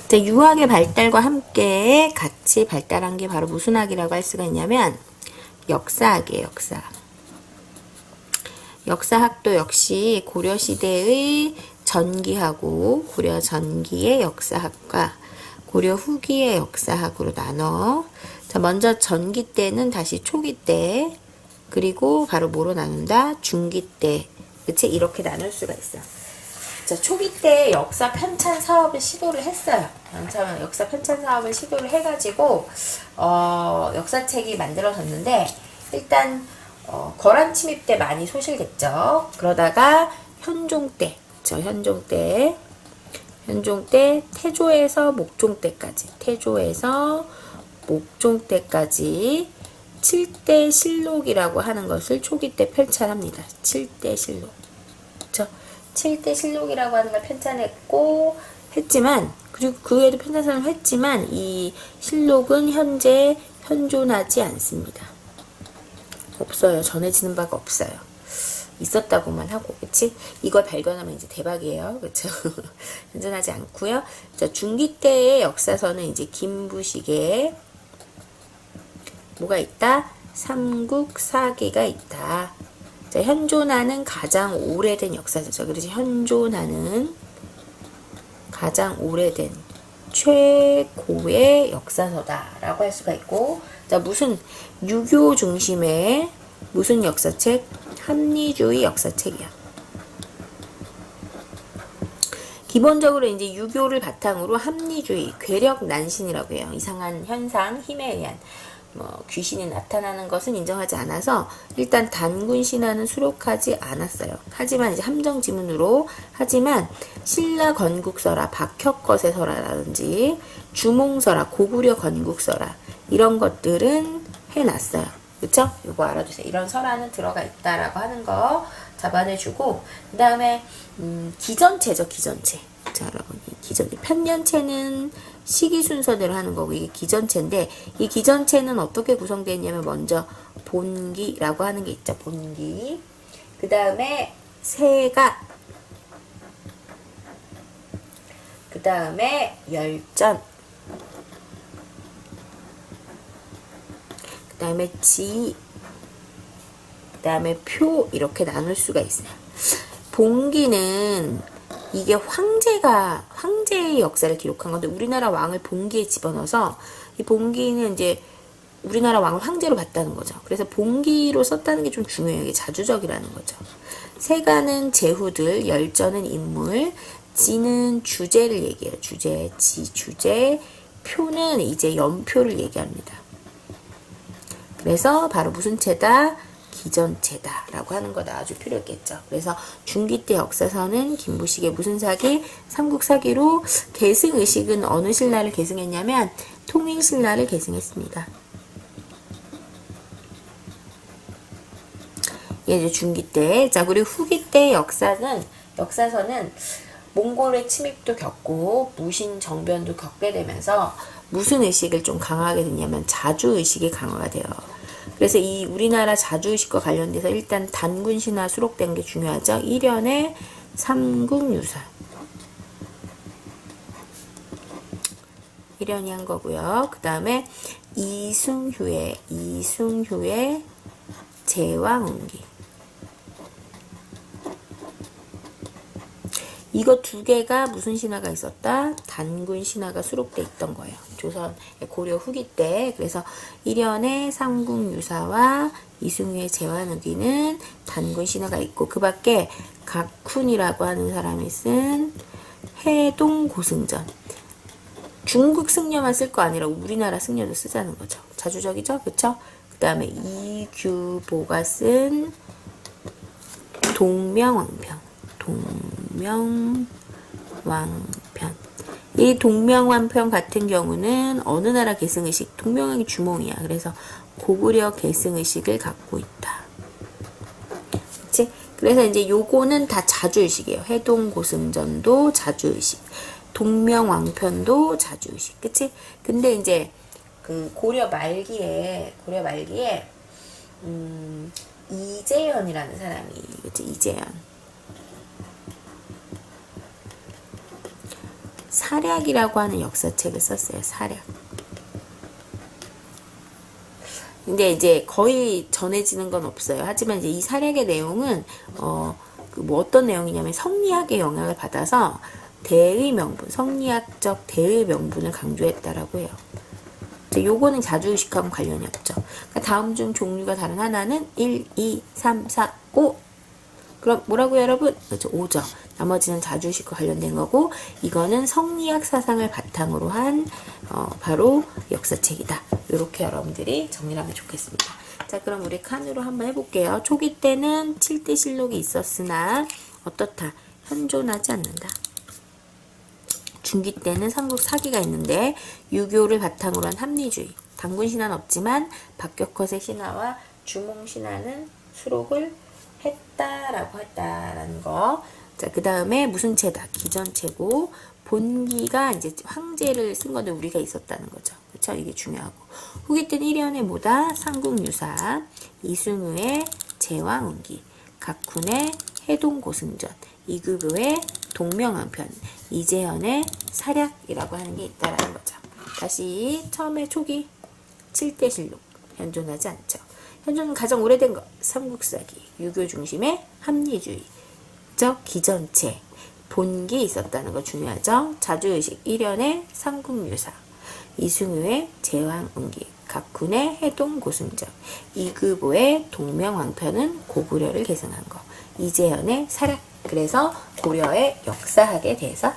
자, 유학의 발달과 함께 같이 발달한 게 바로 무슨 학이라고 할 수가 있냐면 역사학이에요. 역사학. 역사학도 역시 고려시대의 전기하고 고려 전기의 역사학과 고려 후기의 역사학으로 나눠. 자, 먼저 전기 때는 다시 초기 때, 그리고 바로 뭐로 나눈다? 중기 때. 그치? 이렇게 나눌 수가 있어. 자, 초기 때 역사 편찬 사업을 시도를 했어요. 역사 편찬 사업을 시도를 해가지고, 역사책이 만들어졌는데, 일단, 거란 침입 때 많이 소실됐죠. 그러다가, 현종 때, 현종 때, 태조에서 목종 때까지, 7대 실록이라고 하는 것을 초기 때 편찬합니다. 7대 실록. 그쵸? 7대 실록이라고 하는 걸 편찬했고, 했지만, 그리고 그 외에도 편찬을 했지만, 이 실록은 현재 현존하지 않습니다. 없어요. 전해지는 바가 없어요. 있었다고만 하고, 그치? 이걸 발견하면 이제 대박이에요. 그쵸? 현존하지 않고요. 자, 중기 때의 역사서는 이제 김부식의 뭐가 있다? 삼국사기가 있다. 자, 현존하는 가장 오래된 역사서죠. 그래서 현존하는 가장 오래된 최고의 역사서다라고 할 수가 있고, 자, 무슨 유교 중심의 무슨 역사책? 합리주의 역사책이야. 기본적으로 이제 유교를 바탕으로 합리주의, 괴력 난신이라고 해요. 이상한 현상, 힘에 의한 귀신이 나타나는 것은 인정하지 않아서 일단 단군 신화는 수록하지 않았어요. 하지만 이제 함정 지문으로 하지만 신라 건국설화, 박혁거세 설화라든지 주몽설화, 고구려 건국설화 이런 것들은 해놨어요. 그쵸? 이거 알아두세요. 이런 설화는 들어가 있다라고 하는 거 잡아내주고, 그 다음에 기전체죠. 기전체. 자, 여러분, 편년체는 시기 순서대로 하는 거고, 이게 기전체인데, 이 기전체는 어떻게 구성되어 있냐면, 먼저 본기라고 하는 게 있죠. 본기. 그 다음에 세가. 그 다음에 열전. 그 다음에 지. 그 다음에 표. 이렇게 나눌 수가 있어요. 본기는 이게 황제의 역사를 기록한 건데, 우리나라 왕을 본기에 집어넣어서, 이 본기는 이제 우리나라 왕을 황제로 봤다는 거죠. 그래서 본기로 썼다는 게 좀 중요해요. 이게 자주적이라는 거죠. 세가는 제후들, 열전은 인물, 지는 주제를 얘기해요. 주제, 주제, 표는 이제 연표를 얘기합니다. 그래서 바로 무슨 체다? 기전체다라고 하는 거다. 아주 필요 있겠죠. 그래서 중기 때 역사서는 김부식의 무슨 사기? 삼국사기로 계승의식은 어느 신라를 계승했냐면 통일신라를 계승했습니다. 이게 이제 중기 때. 자, 그리고 후기 때 역사서는 몽골의 침입도 겪고 무신 정변도 겪게 되면서 무슨 의식을 좀 강하게 됐냐면 자주의식이 강화가 돼요. 그래서 이 우리나라 자주의식과 관련돼서 일단 단군 신화 수록된 게 중요하죠. 1년에 삼국유사. 1년이 한 거고요. 그 다음에 이승휴의 제왕운기. 이거 두 개가 무슨 신화가 있었다? 단군 신화가 수록돼 있던 거예요. 조선 고려 후기 때. 그래서 1년에 삼국유사와 이승휴의 제왕운기는 단군 신화가 있고, 그 밖에 각훈이라고 하는 사람이 쓴 해동고승전. 중국 승려만 쓸 거 아니라 우리나라 승려도 쓰자는 거죠. 자주적이죠? 그쵸? 그 다음에 이규보가 쓴 동명왕편. 이 동명왕편 같은 경우는 어느 나라 계승의식? 동명왕이 주몽이야. 그래서 고구려 계승의식을 갖고 있다. 그치? 그래서 이제 요거는 다 자주의식이에요. 해동고승전도 자주의식, 동명왕편도 자주의식. 그치? 근데 이제 그 고려 말기에 이재현이라는 사람이, 그치? 이재현. 사략이라고 하는 역사책을 썼어요. 사략. 근데 이제 거의 전해지는 건 없어요. 하지만 이제 이 사략의 내용은 뭐 어떤 내용이냐면 성리학의 영향을 받아서 대의 명분, 성리학적 대의 명분을 강조했다라고 해요. 요거는 자주의식하고 관련이 없죠. 그러니까 다음 중 종류가 다른 하나는 1, 2, 3, 4, 5. 그럼 뭐라고요, 여러분? 그렇죠, 5죠. 나머지는 자주의식과 관련된 거고, 이거는 성리학 사상을 바탕으로 한 바로 역사책이다. 이렇게 여러분들이 정리를 하면 좋겠습니다. 자, 그럼 우리 칸으로 한번 해볼게요. 초기 때는 7대 실록이 있었으나 어떻다? 현존하지 않는다. 중기 때는 삼국 사기가 있는데 유교를 바탕으로 한 합리주의. 단군 신화는 없지만 박격허의 신화와 주몽 신화는 수록을 했다라고 했다라는 거. 자, 그 다음에 무슨 체다? 기전체고 본기가 이제 황제를 쓴 건데 우리가 있었다는 거죠. 그렇죠? 이게 중요하고. 후기 때는 1연의 뭐다? 삼국유사, 이승우의 제왕운기, 각훈의 해동고승전, 이규보의 동명왕편, 이재현의 사략이라고 하는 게 있다라는 거죠. 다시 처음에 초기 7대 실록 현존하지 않죠. 현존은 가장 오래된 것 삼국사기, 유교 중심의 합리주의, 기전체, 본기 있었다는 거 중요하죠. 자주의식 1연의 삼국유사, 이승우의 제왕운기, 각훈의 해동고승전, 이규보의 동명왕편은 고구려를 계승한 거, 이재현의 사략. 그래서 고려의 역사학에 대해서